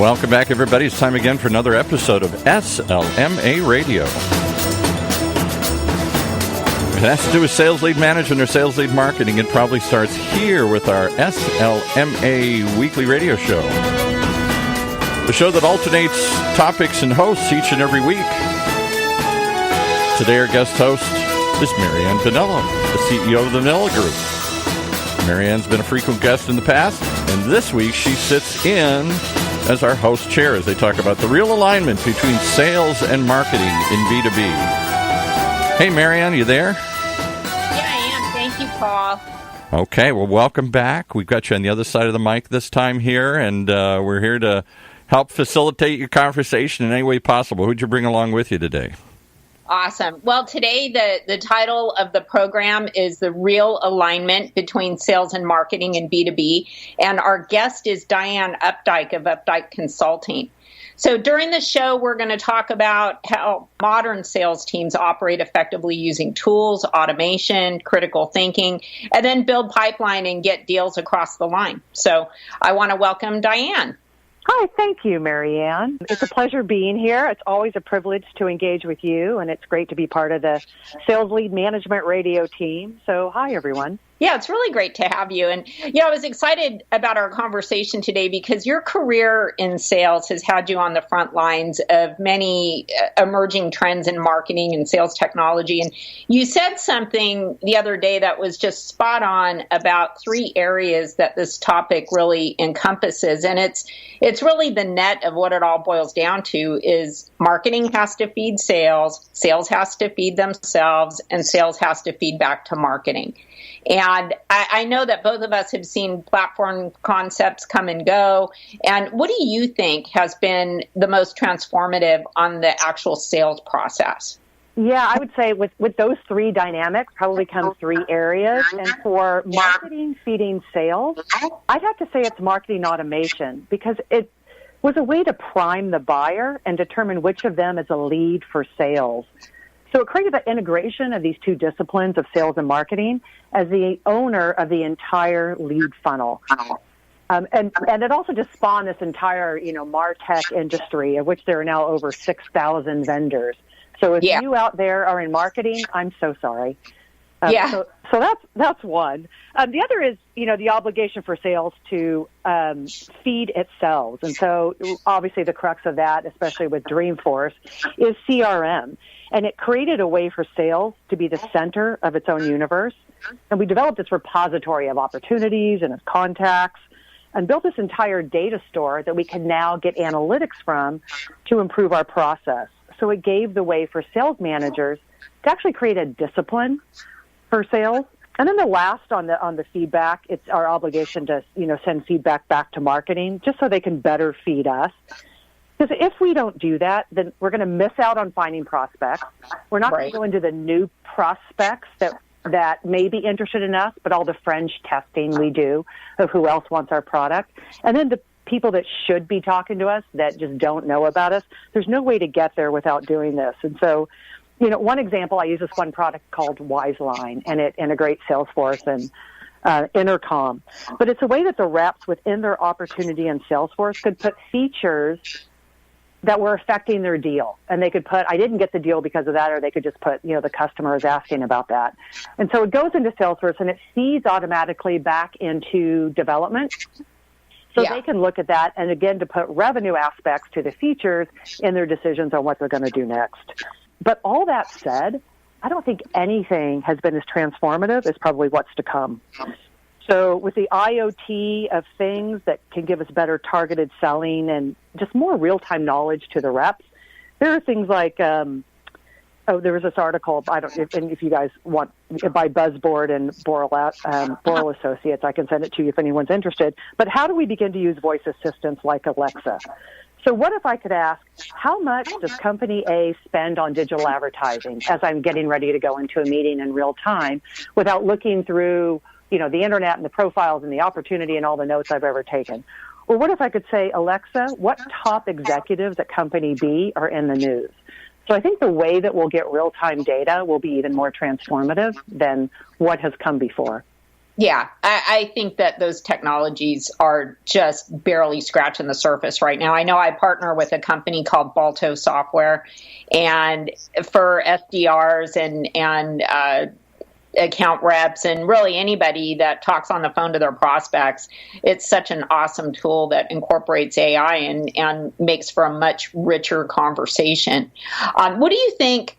Welcome back, everybody. It's time again for another episode of SLMA Radio. If it has to do with sales lead management or sales lead marketing, it probably starts here with our SLMA weekly radio show. The show that alternates topics and hosts each and every week. Today our guest host is Marianne Vanilla, the CEO of the Vanilla Group. Marianne's been a frequent guest in the past, and this week she sits in as our host chair as they talk about the real alignment between sales and marketing in B2B. Hey, Marianne, you there? Yeah, I am. Thank you, Paul. Okay, well, welcome back. We've got you on the other side of the mic this time here, and we're here to help facilitate your conversation in any way possible. Who'd you bring along with you today? Awesome. Well, today the title of the program is The Real Alignment Between Sales and Marketing in B2B, and our guest is Diane Updyke of Updyke Consulting. So during the show, we're going to talk about how modern sales teams operate effectively using tools, automation, critical thinking, and then build pipeline and get deals across the line. So I want to welcome Diane. Hi, thank you, Marianne. It's a pleasure being here. It's always a privilege to engage with you, and it's great to be part of the Sales Lead Management Radio team. So, hi, everyone. Yeah, it's really great to have you. And, I was excited about our conversation today because your career in sales has had you on the front lines of many emerging trends in marketing and sales technology. And you said something the other day that was just spot on about 3 areas that this topic really encompasses. And it's really the net of what it all boils down to is marketing has to feed sales, sales has to feed themselves, and sales has to feed back to marketing. And I know that both of us have seen platform concepts come and go. And what do you think has been the most transformative on the actual sales process? Yeah, I would say with those 3 dynamics probably come 3 areas. And for marketing feeding sales, I'd have to say it's marketing automation because it was a way to prime the buyer and determine which of them is a lead for sales. So it created the integration of these 2 disciplines of sales and marketing as the owner of the entire lead funnel. And it also just spawned this entire, Martech industry, of which there are now over 6,000 vendors. So if you out there are in marketing, I'm so sorry. So that's one. The other is, the obligation for sales to feed itself. And so obviously the crux of that, especially with Dreamforce, is CRM. And it created a way for sales to be the center of its own universe. And we developed this repository of opportunities and of contacts and built this entire data store that we can now get analytics from to improve our process. So it gave the way for sales managers to actually create a discipline for sales. And then the last on the feedback, it's our obligation to, send feedback back to marketing just so they can better feed us. Because if we don't do that, then we're going to miss out on finding prospects. We're not going to go into the new prospects that may be interested in us, but all the fringe testing we do of who else wants our product. And then the people that should be talking to us that just don't know about us, there's no way to get there without doing this. And so, one example, I use this one product called Wiseline, and it integrates Salesforce and Intercom. But it's a way that the reps within their opportunity in Salesforce could put features that were affecting their deal. And they could put, I didn't get the deal because of that, or they could just put, the customer is asking about that. And so it goes into Salesforce and it feeds automatically back into development. So they can look at that and again to put revenue aspects to the features in their decisions on what they're going to do next. But all that said, I don't think anything has been as transformative as probably what's to come. So with the IoT of things that can give us better targeted selling and just more real-time knowledge to the reps, there are things like, there was this article, if you guys want, by Buzzboard and Boral Associates, I can send it to you if anyone's interested. But how do we begin to use voice assistants like Alexa? So what if I could ask, how much does company A spend on digital advertising as I'm getting ready to go into a meeting in real time without looking through, the internet and the profiles and the opportunity and all the notes I've ever taken? Or what if I could say, Alexa, what top executives at company B are in the news? So I think the way that we'll get real-time data will be even more transformative than what has come before. Yeah, I think that those technologies are just barely scratching the surface right now. I know I partner with a company called Balto Software, and for SDRs and account reps and really anybody that talks on the phone to their prospects, it's such an awesome tool that incorporates AI and makes for a much richer conversation. What do you think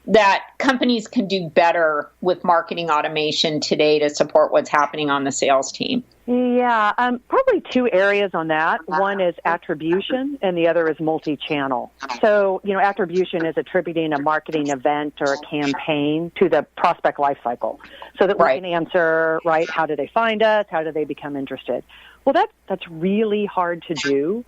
that companies can do better with marketing automation today to support what's happening on the sales team? Yeah, probably two areas on that. One is attribution, and the other is multi-channel. So, attribution is attributing a marketing event or a campaign to the prospect lifecycle, so that we can answer, right, how do they find us? How do they become interested? Well, that's really hard to do.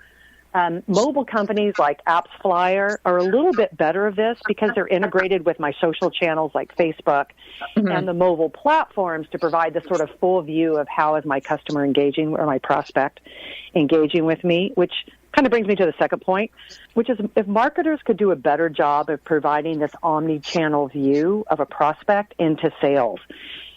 Mobile companies like AppsFlyer are a little bit better at this because they're integrated with my social channels like Facebook and the mobile platforms to provide this sort of full view of how is my customer engaging or my prospect engaging with me, which kind of brings me to the second point, which is if marketers could do a better job of providing this omni-channel view of a prospect into sales.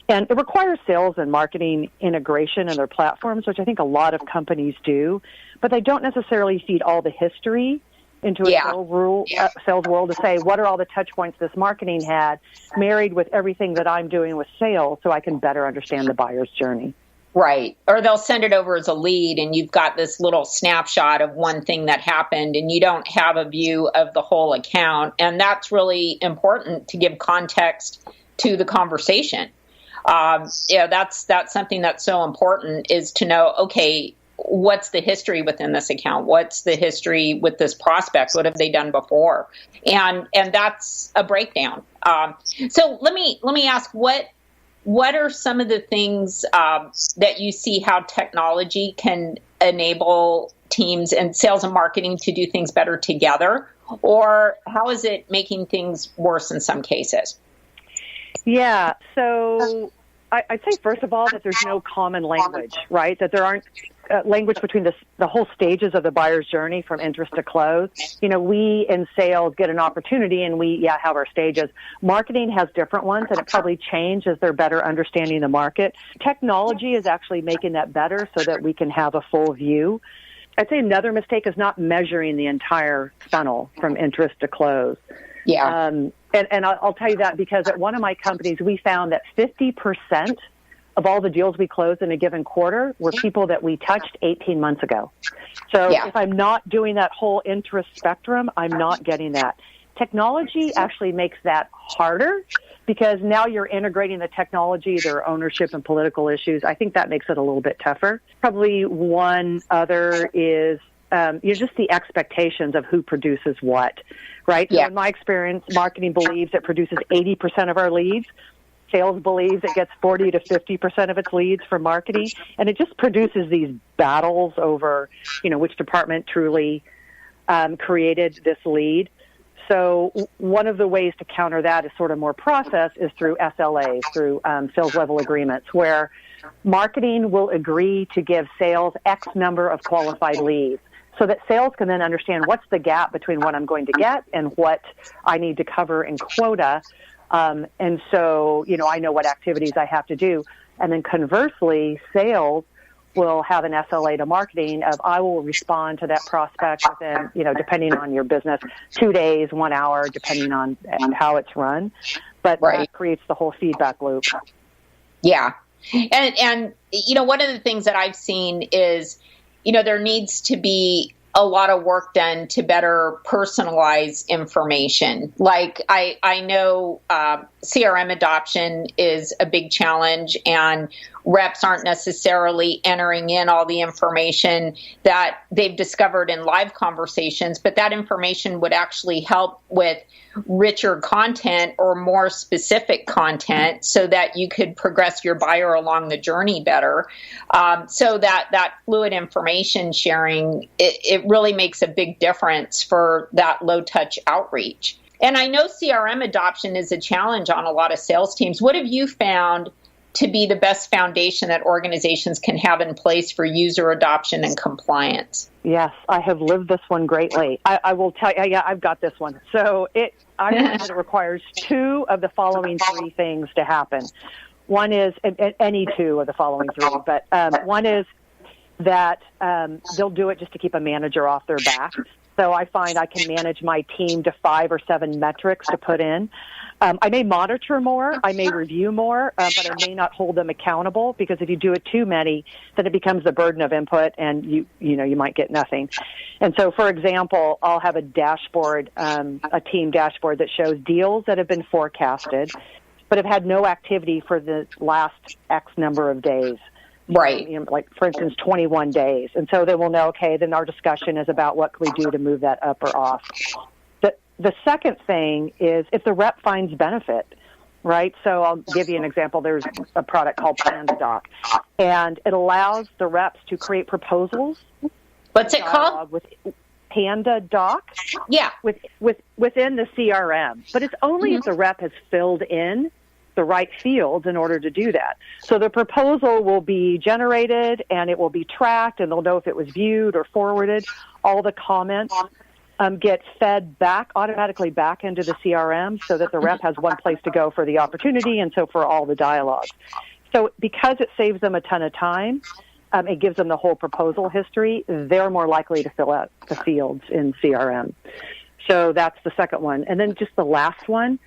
And it requires sales and marketing integration in their platforms, which I think a lot of companies do, but they don't necessarily feed all the history into a sales world to say, what are all the touch points this marketing had married with everything that I'm doing with sales so I can better understand the buyer's journey. Right. Or they'll send it over as a lead and you've got this little snapshot of one thing that happened and you don't have a view of the whole account. And that's really important to give context to the conversation. That's something that's so important is to know, okay, what's the history within this account? What's the history with this prospect? What have they done before? And that's a breakdown. So let me ask, what are some of the things that you see how technology can enable teams and sales and marketing to do things better together? Or how is it making things worse in some cases? Yeah, so I'd say, first of all, that there's no common language, right? That there aren't language between the whole stages of the buyer's journey from interest to close. We in sales get an opportunity and we have our stages. Marketing has different ones and it probably changes as they're better understanding the market. Technology is actually making that better so that we can have a full view. I'd say another mistake is not measuring the entire funnel from interest to close. Yeah. And I'll tell you that because at one of my companies, we found that 50% of all the deals we closed in a given quarter were people that we touched 18 months ago. So if I'm not doing that whole interest spectrum, I'm not getting that. Technology actually makes that harder because now you're integrating the technology, their ownership and political issues. I think that makes it a little bit tougher. Probably one other is just the expectations of who produces what, right? So in my experience, marketing believes it produces 80% of our leads. Sales believes it gets 40 to 50% of its leads from marketing. And it just produces these battles over, which department truly created this lead. So one of the ways to counter that is sort of more process is through SLAs, through sales level agreements, where marketing will agree to give sales X number of qualified leads, so that sales can then understand what's the gap between what I'm going to get and what I need to cover in quota. And so, I know what activities I have to do. And then conversely, sales will have an SLA to marketing of I will respond to that prospect within, depending on your business, 2 days, 1 hour, depending on how it's run. But that creates the whole feedback loop. Yeah. And one of the things that I've seen is, there needs to be a lot of work done to better personalize information. Like I know CRM adoption is a big challenge and reps aren't necessarily entering in all the information that they've discovered in live conversations, but that information would actually help with richer content or more specific content so that you could progress your buyer along the journey better. So that fluid information sharing, it really makes a big difference for that low touch outreach. And I know CRM adoption is a challenge on a lot of sales teams. What have you found to be the best foundation that organizations can have in place for user adoption and compliance? Yes, I have lived this one greatly. I will tell you, I've got this one. So I find that it requires two of the following three things to happen. One is any two of the following three, but one is that they'll do it just to keep a manager off their back. So I find I can manage my team to 5 or 7 metrics to put in. I may monitor more, I may review more, but I may not hold them accountable, because if you do it too many, then it becomes a burden of input, and you might get nothing. And so, for example, I'll have a dashboard, a team dashboard that shows deals that have been forecasted, but have had no activity for the last X number of days. Right. Like, for instance, 21 days. And so they will know, okay, then our discussion is about what can we do to move that up or off. The second thing is if the rep finds benefit, right? So I'll give you an example. There's a product called Panda Dock, and it allows the reps to create proposals. What's it called? With Panda Dock. Yeah. Within the CRM. But it's only if the rep has filled in the right fields in order to do that. So the proposal will be generated, and it will be tracked, and they'll know if it was viewed or forwarded. All the comments get fed automatically back into the CRM, so that the rep has one place to go for the opportunity, and so for all the dialogue. So because it saves them a ton of time, it gives them the whole proposal history, they're more likely to fill out the fields in CRM. So that's the second one. And then just the last one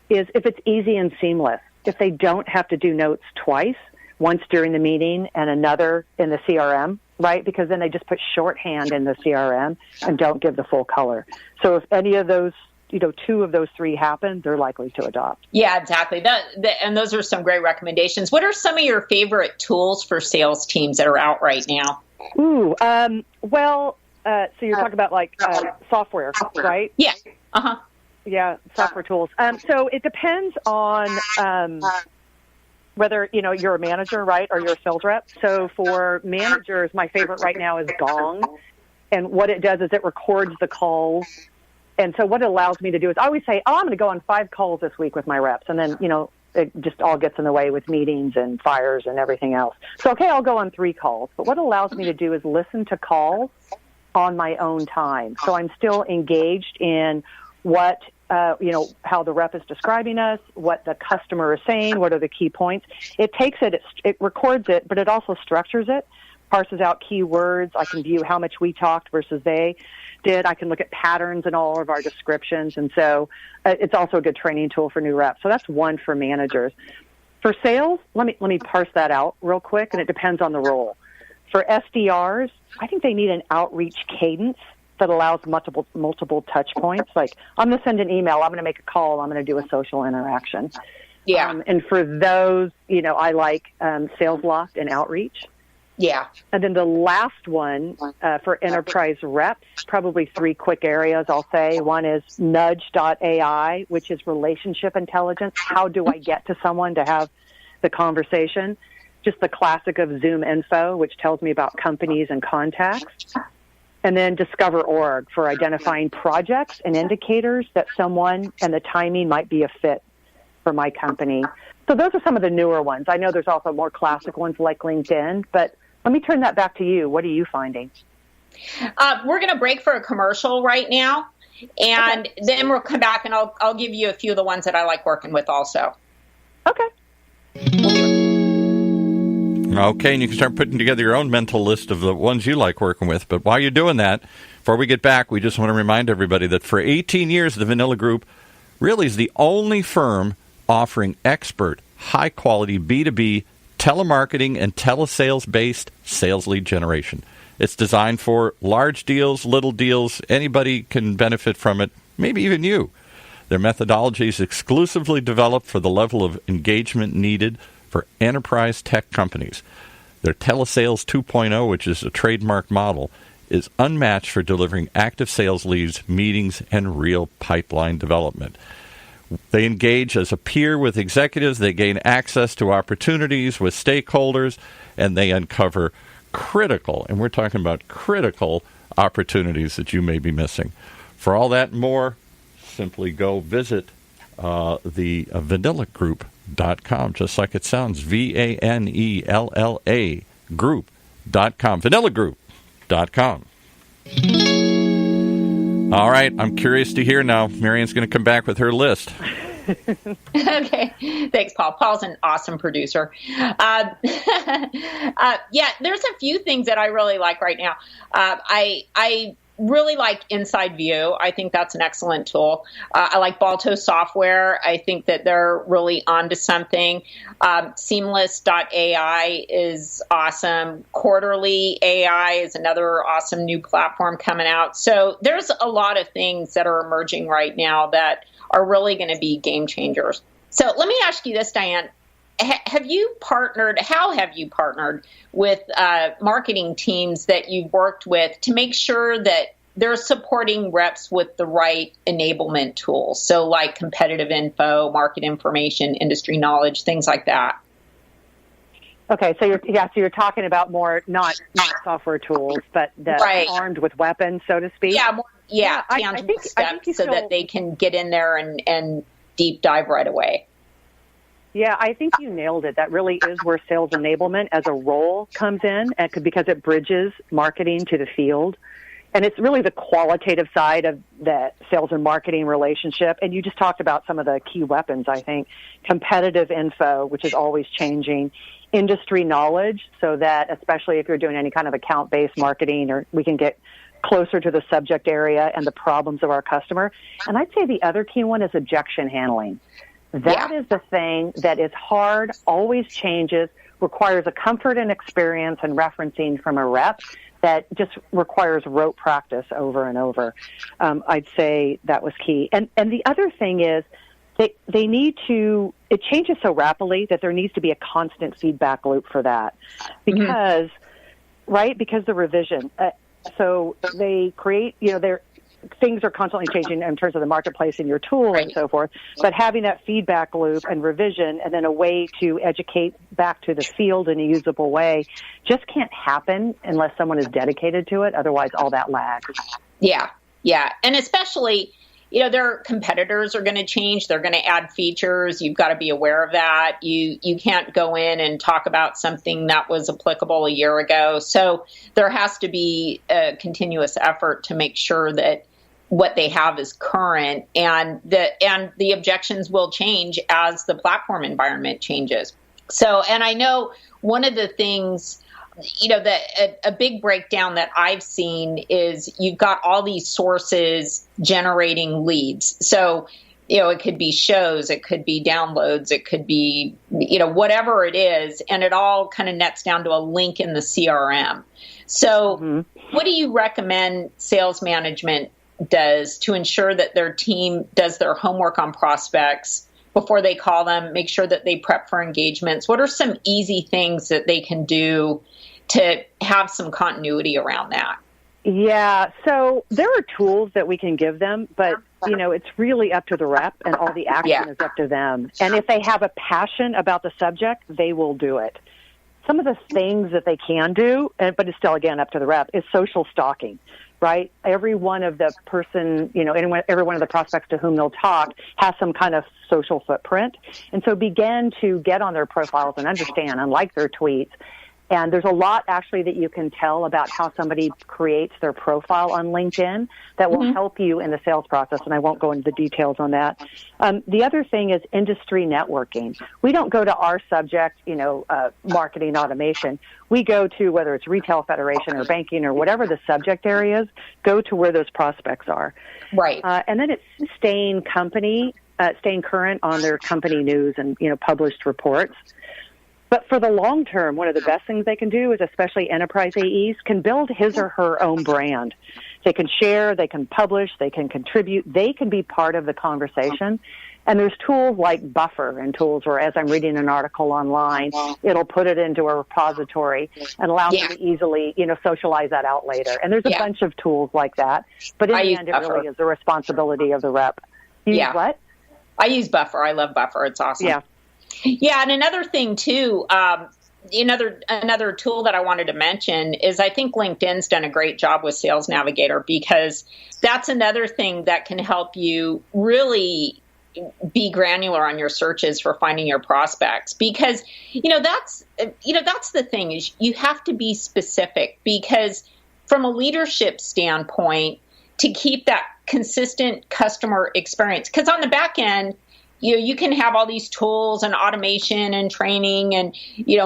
is if it's easy and seamless, if they don't have to do notes twice, once during the meeting and another in the CRM, right? Because then they just put shorthand in the CRM and don't give the full color. So if any of those, 2 of those 3 happen, they're likely to adopt. Yeah, exactly. And those are some great recommendations. What are some of your favorite tools for sales teams that are out right now? So you're talking about software, right? Yeah. Uh-huh. Yeah, software tools. So it depends on whether, you're a manager, right, or you're a sales rep. So for managers, my favorite right now is Gong. And what it does is it records the calls. And so what it allows me to do is I always say, I'm going to go on 5 calls this week with my reps. And then, it just all gets in the way with meetings and fires and everything else. So, okay, I'll go on 3 calls. But what it allows me to do is listen to calls on my own time. So I'm still engaged in what how the rep is describing us, what the customer is saying, what are the key points. It takes it records it, but it also structures it, parses out keywords. I can view how much we talked versus they did. I can look at patterns in all of our descriptions. And so it's also a good training tool for new reps. So that's one for managers. For sales, let me parse that out real quick, and it depends on the role. For SDRs, I think they need an outreach cadence that allows multiple touch points. Like, I'm going to send an email, I'm going to make a call, I'm going to do a social interaction. Yeah. And for those, I like Sales Loft and Outreach. Yeah. And then the last one for enterprise reps, probably 3 quick areas I'll say. One is nudge.ai, which is relationship intelligence. How do I get to someone to have the conversation? Just the classic of Zoom Info, which tells me about companies and contacts. And then Discover.org for identifying projects and indicators that someone and the timing might be a fit for my company. So those are some of the newer ones. I know there's also more classic ones like LinkedIn, but let me turn that back to you. What are you finding? We're going to break for a commercial right now, and then we'll come back and I'll give you a few of the ones that I like working with also. Okay. Okay, and you can start putting together your own mental list of the ones you like working with. But while you're doing that, before we get back, we just want to remind everybody that for 18 years, the Vanilla Group really is the only firm offering expert, high-quality B2B telemarketing and telesales-based sales lead generation. It's designed for large deals, little deals. Anybody can benefit from it, maybe even you. Their methodology is exclusively developed for the level of engagement needed for enterprise tech companies. Their Telesales 2.0, which is a trademark model, is unmatched for delivering active sales leads, meetings, and real pipeline development. They engage as a peer with executives. They gain access to opportunities with stakeholders, and they uncover critical, and we're talking about critical opportunities that you may be missing. For all that and more, simply go visit the vanillagroup.com, just like it sounds, VANELLA group.com, vanillagroup.com. All right, I'm curious to hear now. Marion's going to come back with her list. Okay. Thanks, Paul. Paul's an awesome producer. Yeah, there's a few things that I really like right now. I really like Inside View. I think that's an excellent tool. I like Balto Software. I think that they're really onto something. Seamless.ai is awesome. Quarterly AI is another awesome new platform coming out. So there's a lot of things that are emerging right now that are really going to be game changers. So let me ask you this, Diane. How have you partnered with marketing teams that you've worked with to make sure that they're supporting reps with the right enablement tools? So like competitive info, market information, industry knowledge, things like that. Okay, so you're talking about more not software tools, but right. Armed with weapons, so to speak. Tangible steps so that they can get in there and deep dive right away. Yeah, I think you nailed it. That really is where sales enablement as a role comes in, because it bridges marketing to the field. And it's really the qualitative side of that sales and marketing relationship. And you just talked about some of the key weapons, I think. Competitive info, which is always changing. Industry knowledge, so that especially if you're doing any kind of account-based marketing, or we can get closer to the subject area and the problems of our customer. And I'd say the other key one is objection handling. That is the thing that is hard, always changes, requires a comfort and experience and referencing from a rep that just requires rote practice over and over. I'd say that was key. And the other thing is they need to, it changes so rapidly that there needs to be a constant feedback loop for that. Because, because the revision. So they create, things are constantly changing in terms of the marketplace and your tool and so forth, but having that feedback loop and revision and then a way to educate back to the field in a usable way just can't happen unless someone is dedicated to it. Otherwise, all that lags. Yeah. And especially, their competitors are going to change. They're going to add features. You've got to be aware of that. You can't go in and talk about something that was applicable a year ago. So there has to be a continuous effort to make sure that what they have is current, and the objections will change as the platform environment changes. So, and I know one of the things, that a big breakdown that I've seen is you've got all these sources generating leads. So, it could be shows, it could be downloads, it could be, whatever it is, and it all kind of nets down to a link in the CRM. So what do you recommend sales management does to ensure that their team does their homework on prospects before they call them, make sure that they prep for engagements? What are some easy things that they can do to have some continuity around that? Yeah, so there are tools that we can give them, but, it's really up to the rep, and all the action is up to them. And if they have a passion about the subject, they will do it. Some of the things that they can do, but it's still, again, up to the rep, is social stalking. Right? Every one of the every one of the prospects to whom they'll talk has some kind of social footprint. And so begin to get on their profiles and understand and like their tweets. And there's a lot actually that you can tell about how somebody creates their profile on LinkedIn that will help you in the sales process. And I won't go into the details on that. The other thing is industry networking. We don't go to our subject, marketing automation. We go to, whether it's retail federation or banking or whatever the subject area is, go to where those prospects are. Right. And then it's staying current on their company news and, published reports. But for the long term, one of the best things they can do is, especially enterprise AEs, can build his or her own brand. They can share, they can publish, they can contribute, they can be part of the conversation. And there's tools like Buffer and tools where, as I'm reading an article online, it'll put it into a repository and allow me to easily, socialize that out later. And there's a bunch of tools like that. But in the end, it really is the responsibility of the rep. You use what? I use Buffer. I love Buffer. It's awesome. Yeah, and another thing too, another tool that I wanted to mention is I think LinkedIn's done a great job with Sales Navigator, because that's another thing that can help you really be granular on your searches for finding your prospects, because that's the thing, is you have to be specific, because from a leadership standpoint, to keep that consistent customer experience, because on the back end, you can have all these tools and automation and training and,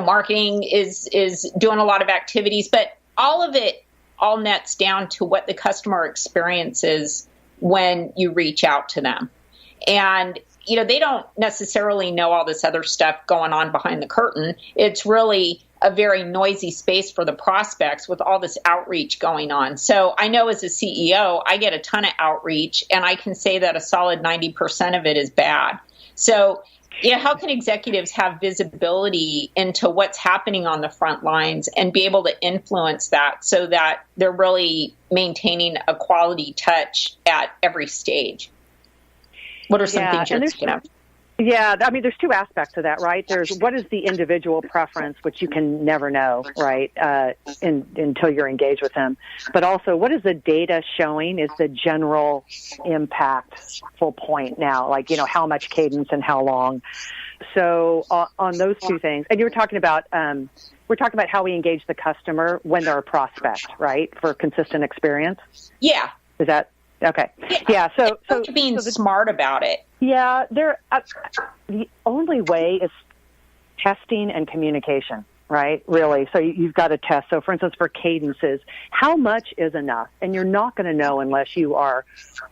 marketing is doing a lot of activities, but all of it all nets down to what the customer experiences when you reach out to them. And, they don't necessarily know all this other stuff going on behind the curtain. It's really a very noisy space for the prospects with all this outreach going on. So I know as a CEO, I get a ton of outreach, and I can say that a solid 90% of it is bad. So, how can executives have visibility into what's happening on the front lines and be able to influence that so that they're really maintaining a quality touch at every stage? What are some things you're thinking of? Yeah, I mean, there's two aspects to that, right? There's what is the individual preference, which you can never know, right, until you're engaged with them. But also, what is the data showing is the general impactful point now, like, how much cadence and how long. So on those two things, and you were talking about, we're talking about how we engage the customer when they're a prospect, right, for consistent experience? Yeah. Is that? Okay. Yeah. So being smart about it. Yeah. The only way is testing and communication, right? Really. So you've got to test. So for instance, for cadences, how much is enough? And you're not going to know unless you are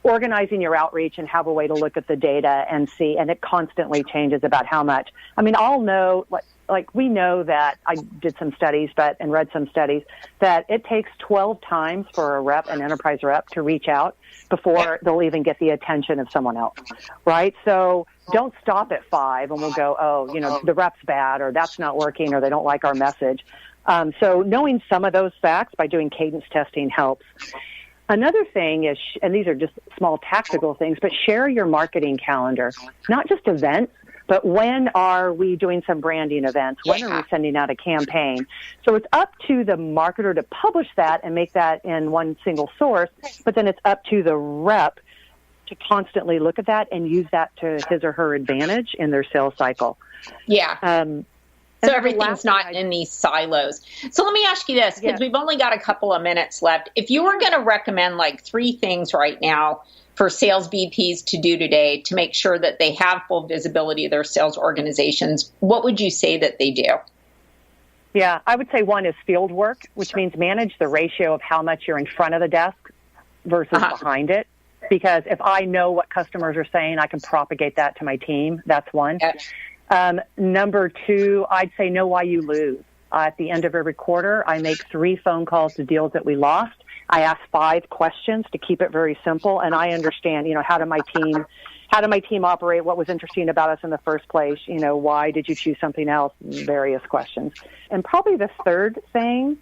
organizing your outreach and have a way to look at the data and see, and it constantly changes about how much. I mean, I'll know, like we know that I did some studies, and read some studies that it takes 12 times for a rep, an enterprise rep, to reach out before they'll even get the attention of someone else, right? So don't stop at 5 and we'll go, the rep's bad, or that's not working, or they don't like our message. So knowing some of those facts by doing cadence testing helps. Another thing is, and these are just small tactical things, but share your marketing calendar, not just events, but when are we doing some branding events? When are we sending out a campaign? So it's up to the marketer to publish that and make that in one single source, but then it's up to the rep to constantly look at that and use that to his or her advantage in their sales cycle. Yeah. So everything's not in these silos. So let me ask you this, because we've only got a couple of minutes left. If you were going to recommend 3 things right now for sales VPs to do today to make sure that they have full visibility of their sales organizations, what would you say that they do? Yeah, I would say one is field work, which means manage the ratio of how much you're in front of the desk versus behind it. Because if I know what customers are saying, I can propagate that to my team. That's one. Number 2, I'd say know why you lose. At the end of every quarter, I make 3 phone calls to deals that we lost. I ask 5 questions to keep it very simple, and I understand, how did my team operate? What was interesting about us in the first place? Why did you choose something else? Various questions. And probably the third thing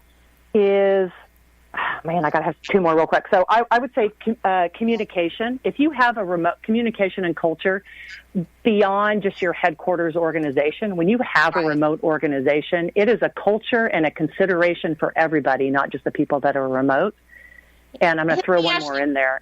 is, I got to have 2 more real quick. So I would say communication. If you have a remote communication and culture beyond just your headquarters organization, when you have a remote organization, it is a culture and a consideration for everybody, not just the people that are remote. And I'm going to throw one more in there.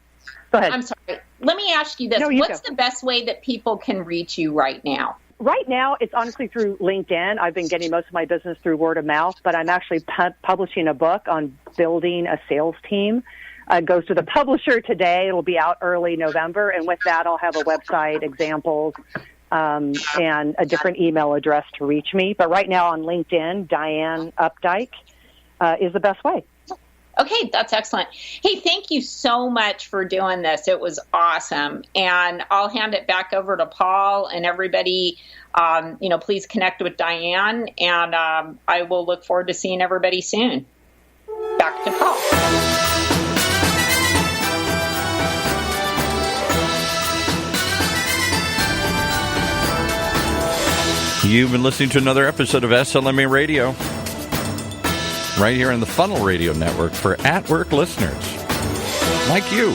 Go ahead. I'm sorry. Let me ask you this. What's the best way that people can reach you right now? Right now, it's honestly through LinkedIn. I've been getting most of my business through word of mouth, but I'm actually publishing a book on building a sales team. It goes to the publisher today. It'll be out early November, and with that, I'll have a website, examples, and a different email address to reach me. But right now on LinkedIn, Diane Updyke is the best way. Okay, that's excellent. Hey, thank you so much for doing this. It was awesome. And I'll hand it back over to Paul and everybody. Please connect with Diane, and I will look forward to seeing everybody soon. Back to Paul. You've been listening to another episode of SLMA Radio, right here on the Funnel Radio Network for at-work listeners like you.